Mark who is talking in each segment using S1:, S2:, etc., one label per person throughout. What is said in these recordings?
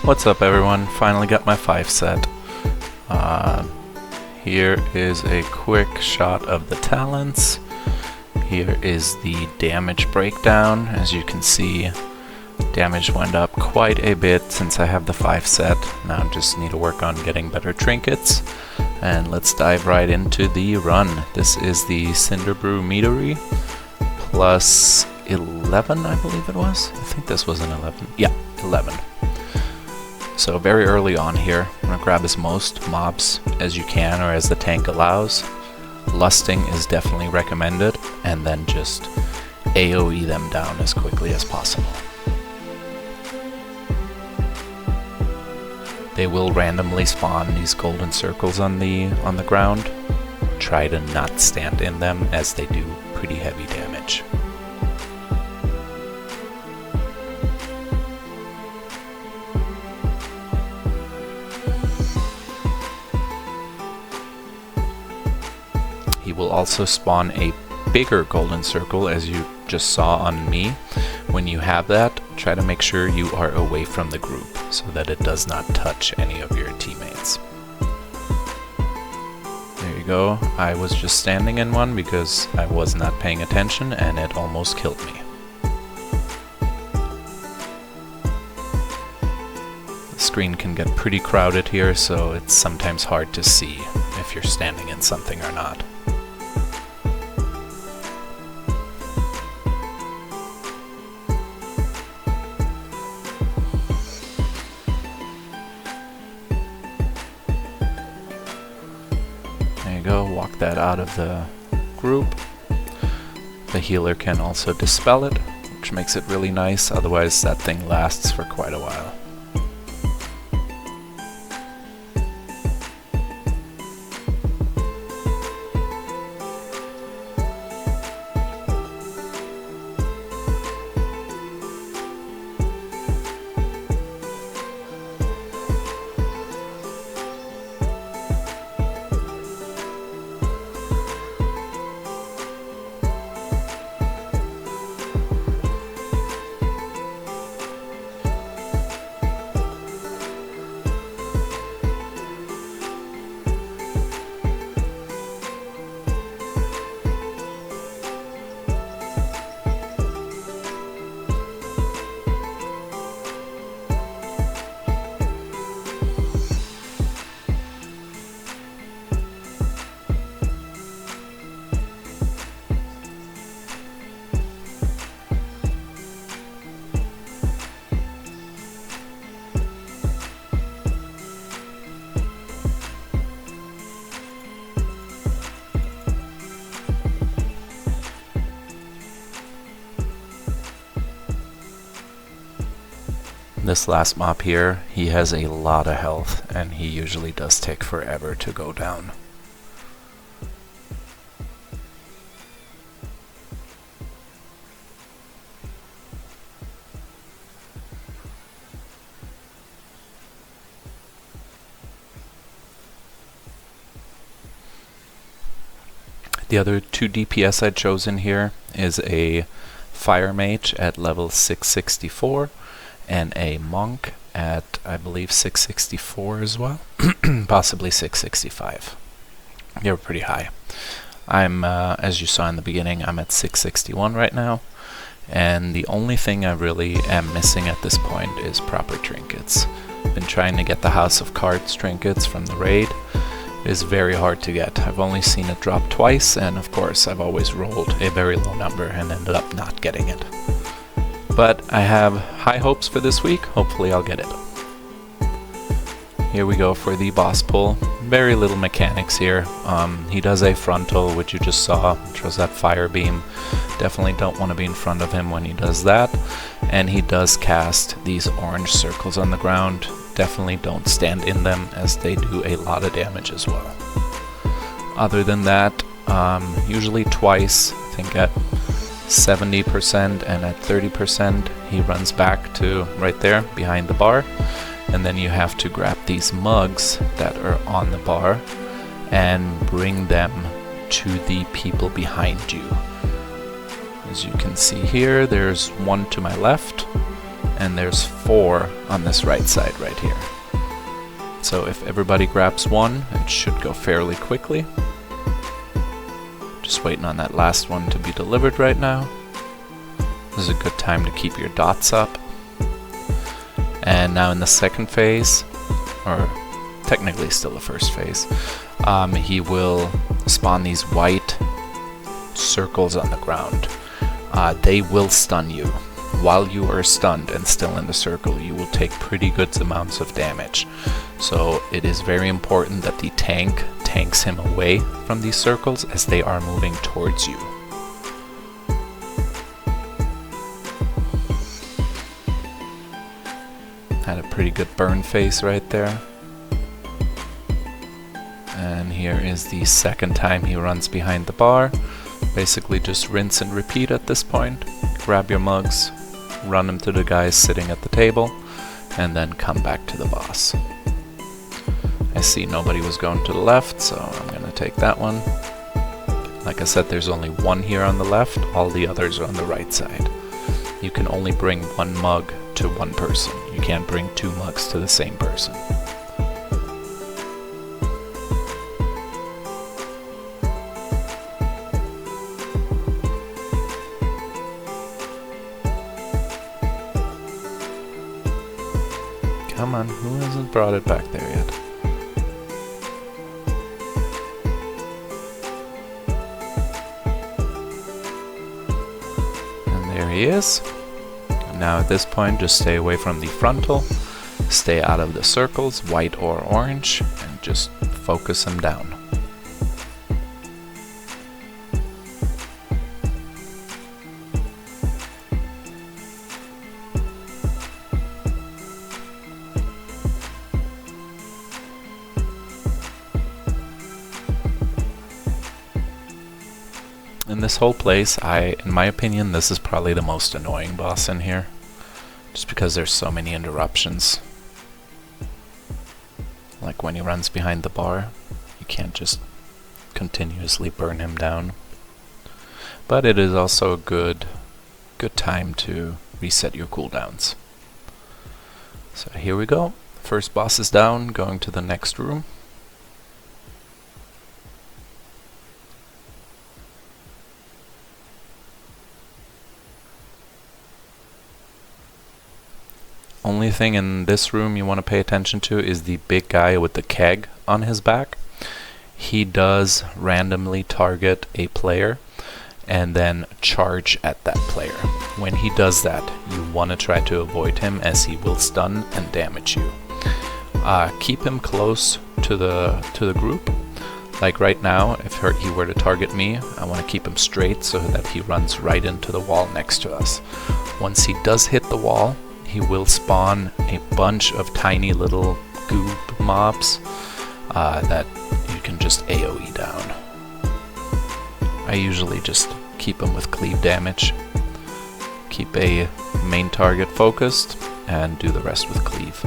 S1: What's up everyone? Finally got my 5 set. Here is a quick shot of the talents. Here is the damage breakdown. As you can see, damage went up quite a bit since I have the 5 set. Now I just need to work on getting better trinkets. And let's dive right into the run. This is the Cinderbrew Meadery plus 11, I believe it was. I think this was an 11. Yeah, 11. So very early on here, I'm going to grab as most mobs as you can or as the tank allows. Lusting is definitely recommended, and then just AoE them down as quickly as possible. They will randomly spawn these golden circles on the ground. Try to not stand in them as they do pretty heavy damage. He will also spawn a bigger golden circle, as you just saw on me. When you have that, try to make sure you are away from the group so that it does not touch any of your teammates. There you go. I was just standing in one because I was not paying attention and it almost killed me. The screen can get pretty crowded here, so it's sometimes hard to see if you're standing in something or not. There you go, walk that out of the group. The healer can also dispel it, which makes it really nice, otherwise that thing lasts for quite a while. This last mob here, he has a lot of health, and he usually does take forever to go down. The other 2 DPS I'd chosen here is a Fire Mage at level 664, and a monk at, I believe, 664 as well, possibly 665. They're pretty high. I'm, as you saw in the beginning, I'm at 661 right now, and the only thing I really am missing at this point is proper trinkets. I've been trying to get the House of Cards trinkets from the raid. It is very hard to get. I've only seen it drop twice, and of course I've always rolled a very low number and ended up not getting it. But I have high hopes for this week. Hopefully I'll get it. Here we go for the boss pull. Very little mechanics here. He does a frontal, which you just saw, which was that fire beam. Definitely don't want to be in front of him when he does that. And he does cast these orange circles on the ground. Definitely don't stand in them, as they do a lot of damage as well. Other than that, usually twice, I think at 70% and at 30% he runs back to right there behind the bar, and then you have to grab these mugs that are on the bar and bring them to the people behind you. As you can see here, there's one to my left and there's 4 on this right side right here. So if everybody grabs one, it should go fairly quickly. Just waiting on that last one to be delivered right now. This is a good time to keep your dots up. And now in the second phase, or technically still the first phase, he will spawn these white circles on the ground. They will stun you. While you are stunned and still in the circle, you will take pretty good amounts of damage. So it is very important that the tank tanks him away from these circles as they are moving towards you. Had a pretty good burn face right there. And here is the second time he runs behind the bar. Basically just rinse and repeat at this point. Grab your mugs, run them to the guys sitting at the table, and then come back to the boss. I see nobody was going to the left, so I'm going to take that one. Like I said, there's only one here on the left, all the others are on the right side. You can only bring one mug to one person. You can't bring 2 mugs to the same person. Come on, who hasn't brought it back there yet? And there he is. And now at this point, just stay away from the frontal, stay out of the circles, white or orange, and just focus him down. In this whole place, in my opinion, this is probably the most annoying boss in here. Just because there's so many interruptions. Like when he runs behind the bar, you can't just continuously burn him down. But it is also a good time to reset your cooldowns. So here we go. First boss is down, going to the next room. Only thing in this room you want to pay attention to is the big guy with the keg on his back. He does randomly target a player and then charge at that player. When he does that, you want to try to avoid him as he will stun and damage you. Keep him close to the group. Like right now, if he were to target me, I want to keep him straight so that he runs right into the wall next to us. Once he does hit the wall, he will spawn a bunch of tiny little goop mobs that you can just AoE down. I usually just keep them with cleave damage, keep a main target focused, and do the rest with cleave.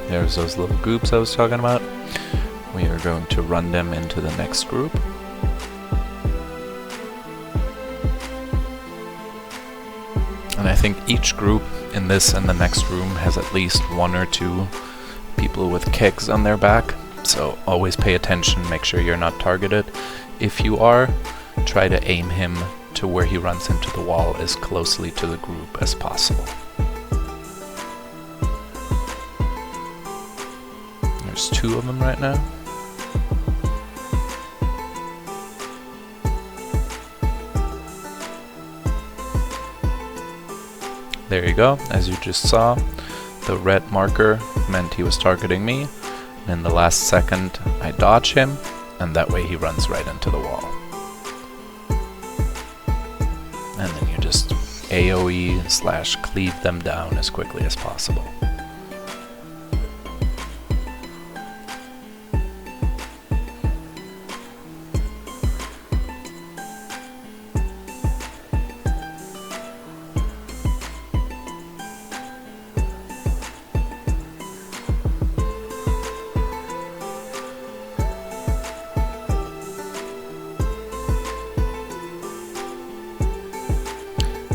S1: There's those little goops I was talking about. We are going to run them into the next group. And I think each group in this and the next room has at least 1 or 2 people with kegs on their back. So always pay attention, make sure you're not targeted. If you are, try to aim him to where he runs into the wall as closely to the group as possible. There's 2 of them right now. There you go. As you just saw, the red marker meant he was targeting me. And in the last second, I dodge him, and that way he runs right into the wall. And then you just AoE/cleave them down as quickly as possible.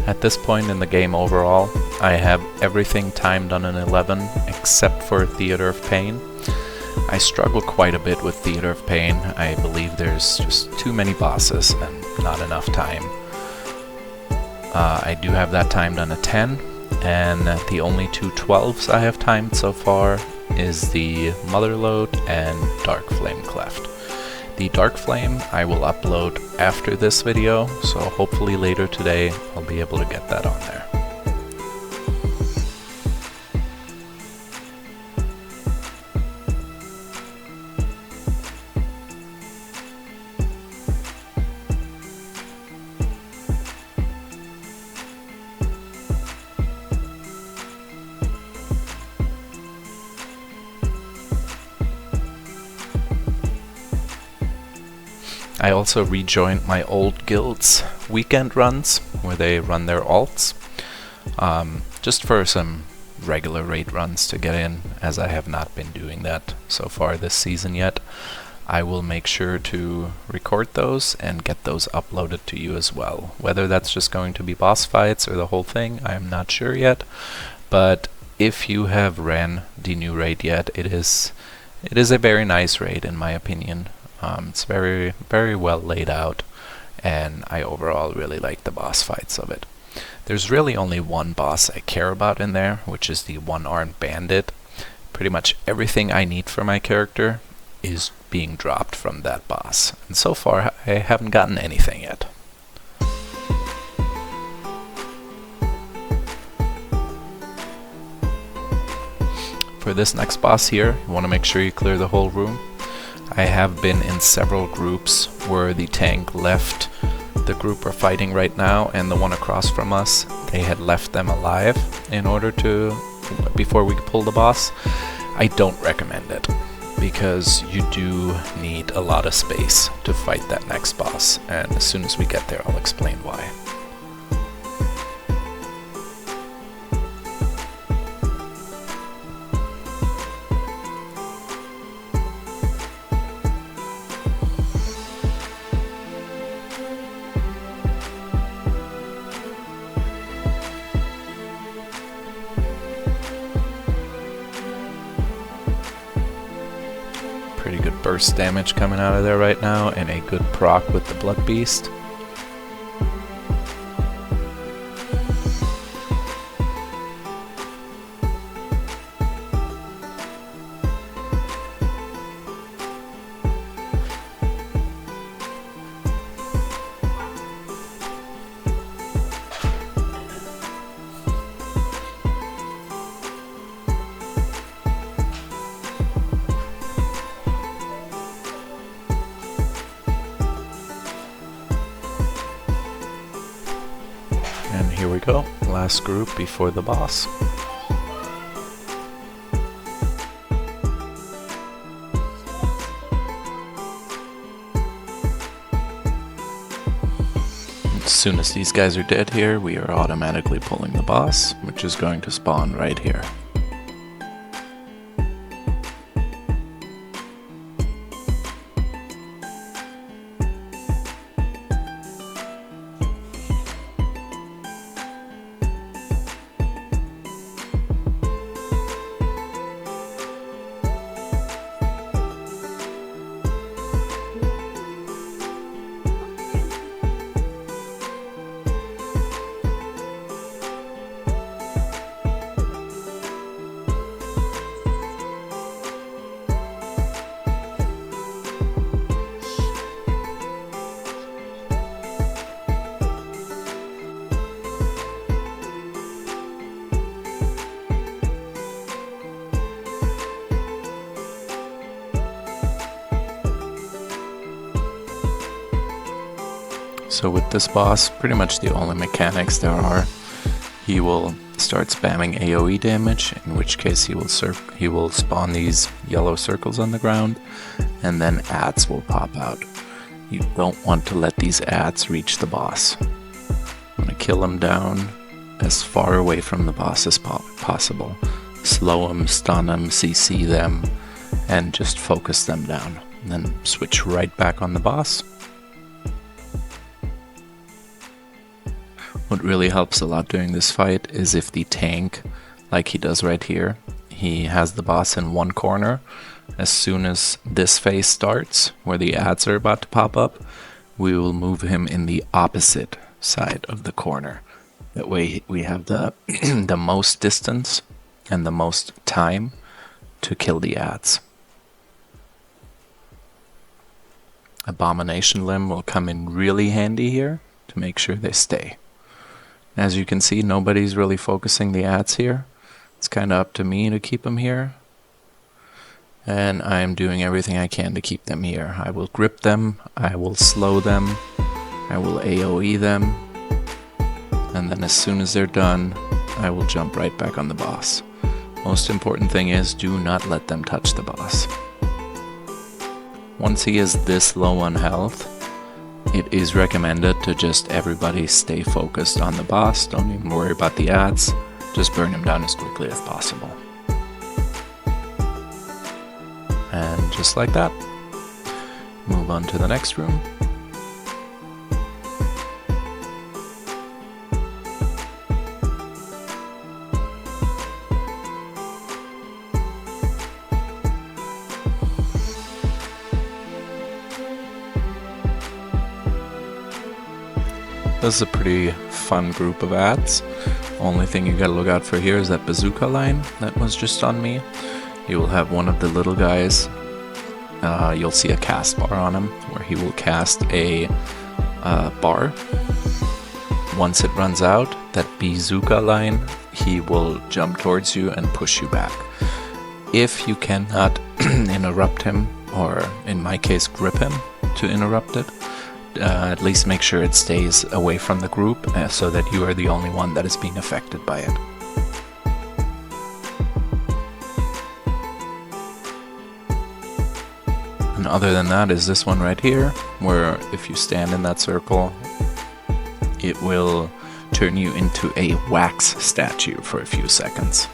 S1: At this point in the game overall, I have everything timed on an 11 except for Theater of Pain. I struggle quite a bit with Theater of Pain. I believe there's just too many bosses and not enough time. I do have that timed on a 10, and the only two 12s I have timed so far is the Motherlode and Dark Flame Cleft. The Dark Flame I will upload after this video, so hopefully later today I'll be able to get that on there. I also rejoined my old guild's weekend runs, where they run their alts, just for some regular raid runs to get in, as I have not been doing that so far this season yet. I will make sure to record those and get those uploaded to you as well. Whether that's just going to be boss fights or the whole thing, I am not sure yet, but if you have ran the new raid yet, it is a very nice raid in my opinion. It's very, very well laid out, and I overall really like the boss fights of it. There's really only one boss I care about in there, which is the one-armed bandit. Pretty much everything I need for my character is being dropped from that boss, and so far I haven't gotten anything yet. For this next boss here, you want to make sure you clear the whole room. I have been in several groups where the tank left the group we're fighting right now and the one across from us. They had left them alive in order to, before we could pull the boss. I don't recommend it, because you do need a lot of space to fight that next boss, and as soon as we get there I'll explain why. Pretty good burst damage coming out of there right now, and a good proc with the Blood Beast. And here we go, last group before the boss. As soon as these guys are dead here, we are automatically pulling the boss, which is going to spawn right here. So with this boss, pretty much the only mechanics there are, he will start spamming AoE damage, in which case he will spawn these yellow circles on the ground, and then adds will pop out. You don't want to let these adds reach the boss. You want to kill him down as far away from the boss as possible. Slow them, stun them, CC them, and just focus them down. And then switch right back on the boss. What really helps a lot during this fight is if the tank, like he does right here, he has the boss in one corner. As soon as this phase starts, where the ads are about to pop up, we will move him in the opposite side of the corner. That way we have the the most distance and the most time to kill the ads. Abomination Limb will come in really handy here to make sure they stay. As you can see, nobody's really focusing the ads here. It's kind of up to me to keep them here. And I'm doing everything I can to keep them here. I will grip them, I will slow them, I will AoE them, and then as soon as they're done, I will jump right back on the boss. Most important thing is, do not let them touch the boss. Once he is this low on health, it is recommended to just everybody stay focused on the boss. Don't even worry about the ads. Just burn him down as quickly as possible. And just like that, move on to the next room. This is a pretty fun group of ads. Only thing you gotta look out for here is that bazooka line that was just on me. You will have one of the little guys. You'll see a cast bar on him where he will cast a bar. Once it runs out, that bazooka line, he will jump towards you and push you back. If you cannot interrupt him, or in my case grip him to interrupt it, at least make sure it stays away from the group so that you are the only one that is being affected by it. And other than that is this one right here, where if you stand in that circle, it will turn you into a wax statue for a few seconds.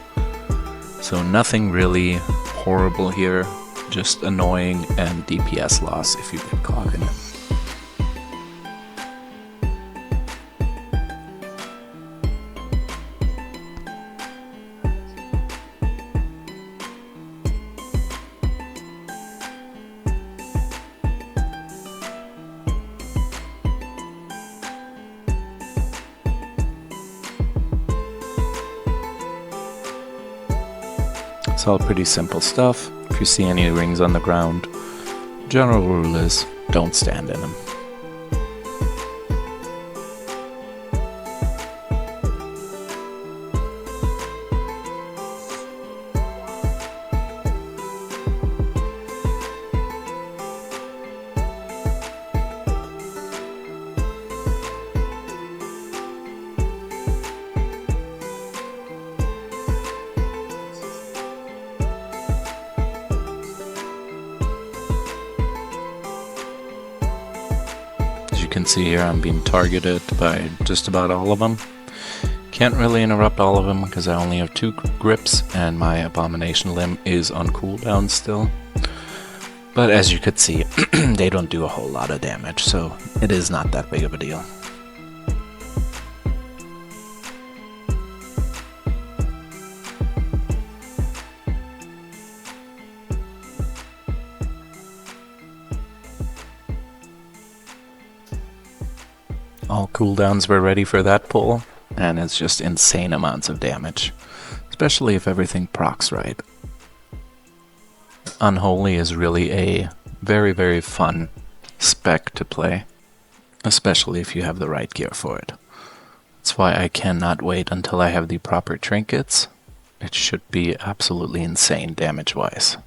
S1: So nothing really horrible here, just annoying and DPS loss if you get caught in it. It's all pretty simple stuff. If you see any rings on the ground, general rule is don't stand in them. You can see here I'm being targeted by just about all of them. Can't really interrupt all of them because I only have 2 grips and my Abomination Limb is on cooldown still. But as you could see, they don't do a whole lot of damage, so it is not that big of a deal. All cooldowns were ready for that pull, and it's just insane amounts of damage, especially if everything procs right. Unholy is really a very, very fun spec to play, especially if you have the right gear for it. That's why I cannot wait until I have the proper trinkets. It should be absolutely insane damage-wise.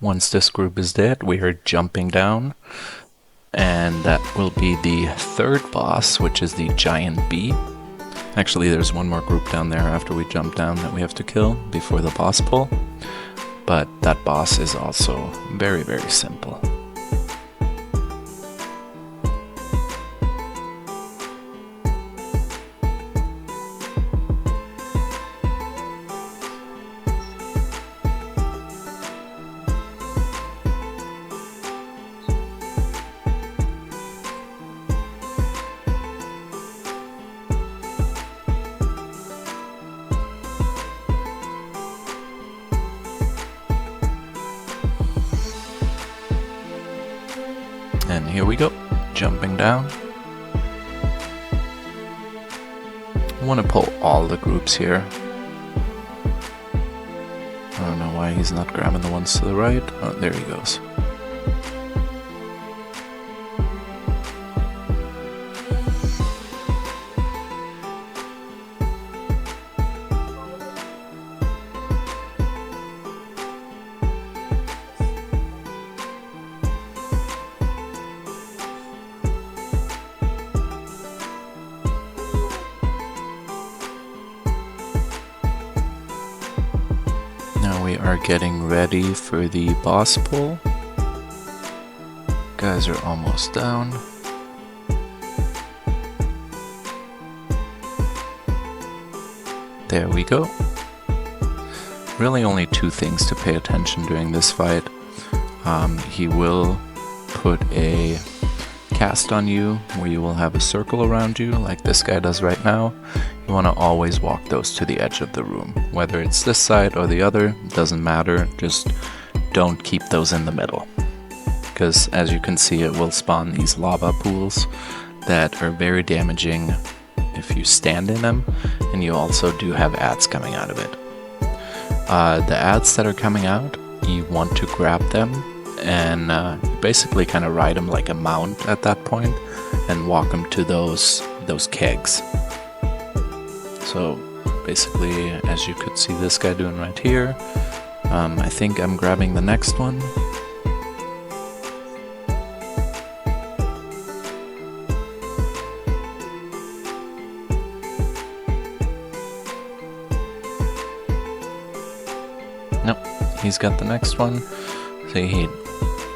S1: Once this group is dead, we are jumping down, and that will be the 3rd boss, which is the giant bee. Actually, there's one more group down there after we jump down that we have to kill before the boss pull, but that boss is also very, very simple. And here we go, jumping down. I want to pull all the groups here. I don't know why he's not grabbing the ones to the right. Oh, there he goes. We are getting ready for the boss pull. Guys are almost down. There we go. Really only two things to pay attention during this fight. He will put a cast on you where you will have a circle around you like this guy does right now. You want to always walk those to the edge of the room. Whether it's this side or the other, doesn't matter. Just don't keep those in the middle. Because as you can see, it will spawn these lava pools that are very damaging if you stand in them. And you also do have ads coming out of it. The ads that are coming out, you want to grab them and basically kind of ride them like a mount at that point and walk them to those kegs. So basically, as you could see this guy doing right here, I think I'm grabbing the next one. Nope, he's got the next one. See, he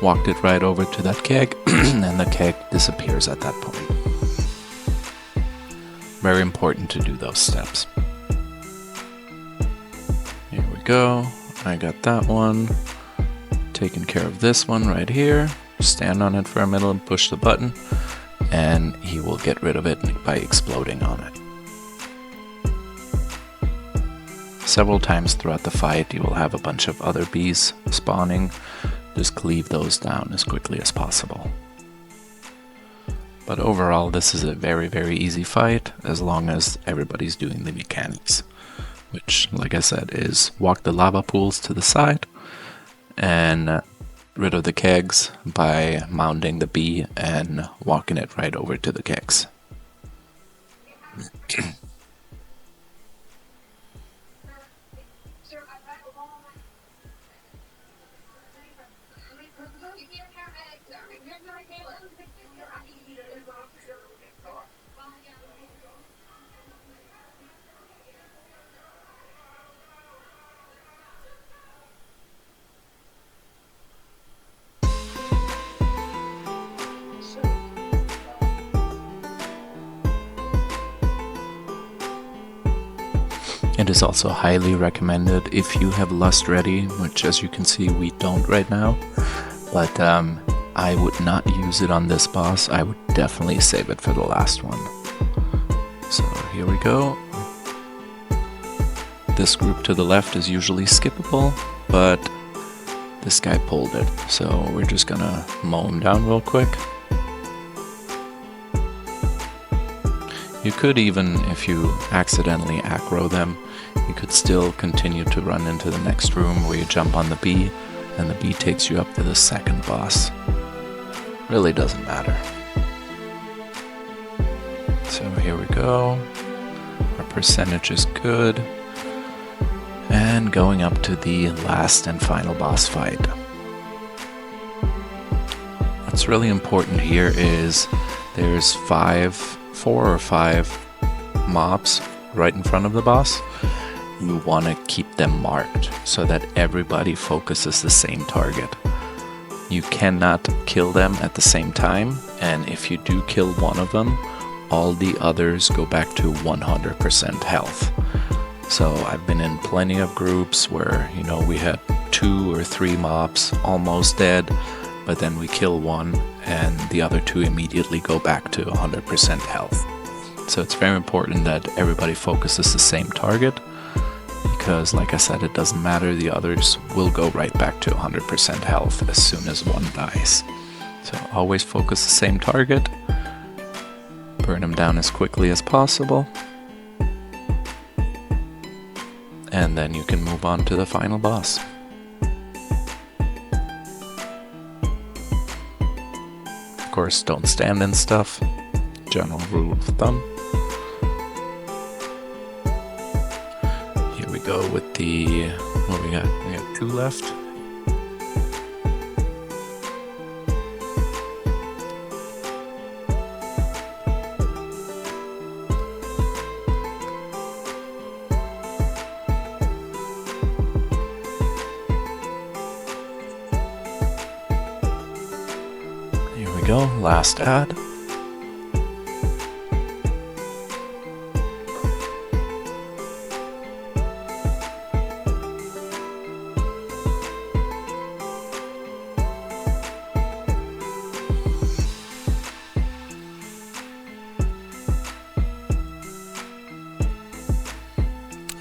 S1: walked it right over to that keg, and the keg disappears at that point. Very important to do those steps. Here we go. I got that one. Taking care of this one right here. Stand on it for a minute and push the button, and he will get rid of it by exploding on it. Several times throughout the fight, you will have a bunch of other bees spawning. Just cleave those down as quickly as possible. But overall, this is a very, very easy fight as long as everybody's doing the mechanics. Which, like I said, is walk the lava pools to the side and rid of the kegs by mounting the bee and walking it right over to the kegs. It is also highly recommended if you have Lust ready, which as you can see we don't right now, but I would not use it on this boss. I would definitely save it for the last one. So here we go. This group to the left is usually skippable, but this guy pulled it, so we're just gonna mow him down real quick. You could even, if you accidentally aggro them, you could still continue to run into the next room where you jump on the bee, and the bee takes you up to the second boss. Really doesn't matter. So here we go. Our percentage is good. And going up to the last and final boss fight. What's really important here is there's 4 or 5 mobs right in front of the boss. You want to keep them marked so that everybody focuses the same target. You cannot kill them at the same time, and if you do kill one of them, all the others go back to 100% health. So I've been in plenty of groups where, you know, we had 2 or 3 mobs almost dead, but then we kill one and the other 2 immediately go back to 100% health. So it's very important that everybody focuses the same target, because like I said, it doesn't matter, the others will go right back to 100% health as soon as one dies. So So always focus the same target. Burn him down as quickly as possible. And then you can move on to the final boss. Of course, don't stand in stuff. General rule of thumb. Here we go with the... what we got? We got 2 left. Go, last ad.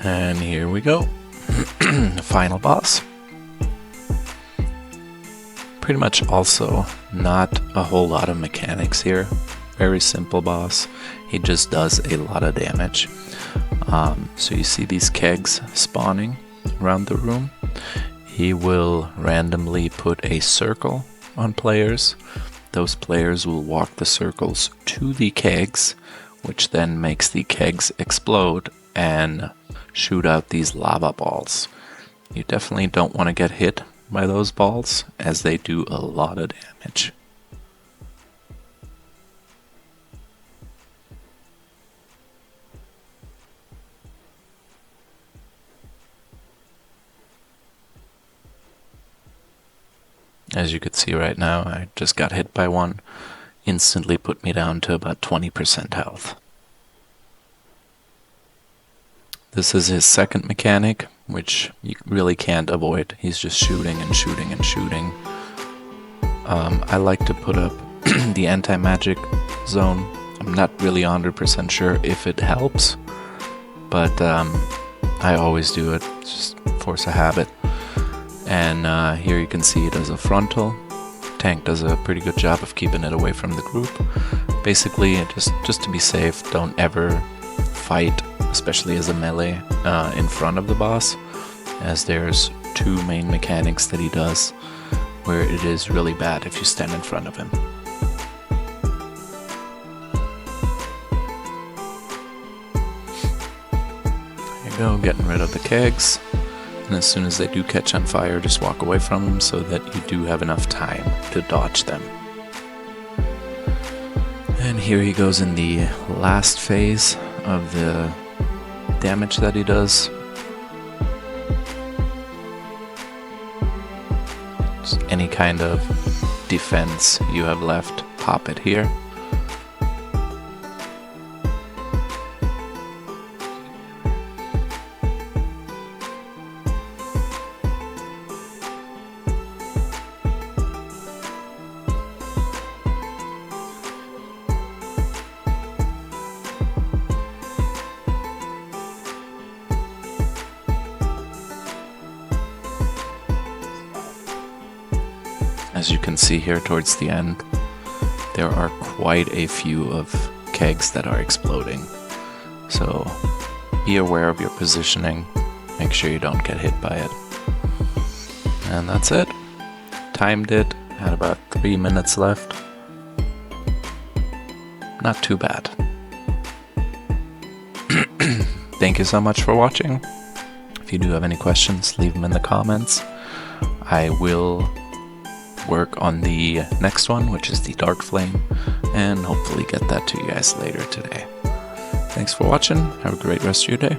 S1: And here we go. The final boss. Pretty much also not a whole lot of mechanics here. Very simple boss. He just does a lot of damage. So you see these kegs spawning around the room. He will randomly put a circle on players. Those players will walk the circles to the kegs, which then makes the kegs explode and shoot out these lava balls. You definitely don't want to get hit by those balls, as they do a lot of damage. As you can see right now, I just got hit by one, instantly put me down to about 20% health. This is his second mechanic, which you really can't avoid. He's just shooting and shooting and shooting. I like to put up the anti-magic zone. I'm not really 100% sure if it helps, but I always do it. It's just force of habit. And here you can see it as a frontal. Tank does a pretty good job of keeping it away from the group. Basically, just to be safe, don't ever fight, especially as a melee, in front of the boss, as there's 2 main mechanics that he does where it is really bad if you stand in front of him. There you go, getting rid of the kegs, and as soon as they do catch on fire, just walk away from them so that you do have enough time to dodge them. And here he goes in the last phase of the damage that he does. Just any kind of defense you have left, pop it here. As you can see here towards the end, there are quite a few of kegs that are exploding. So be aware of your positioning, make sure you don't get hit by it. And that's it. Timed it, had about 3 minutes left. Not too bad. Thank you so much for watching. If you do have any questions, leave them in the comments. I will work on the next one, which is the Dark Flame, and hopefully get that to you guys later today. Thanks for watching. Have a great rest of your day.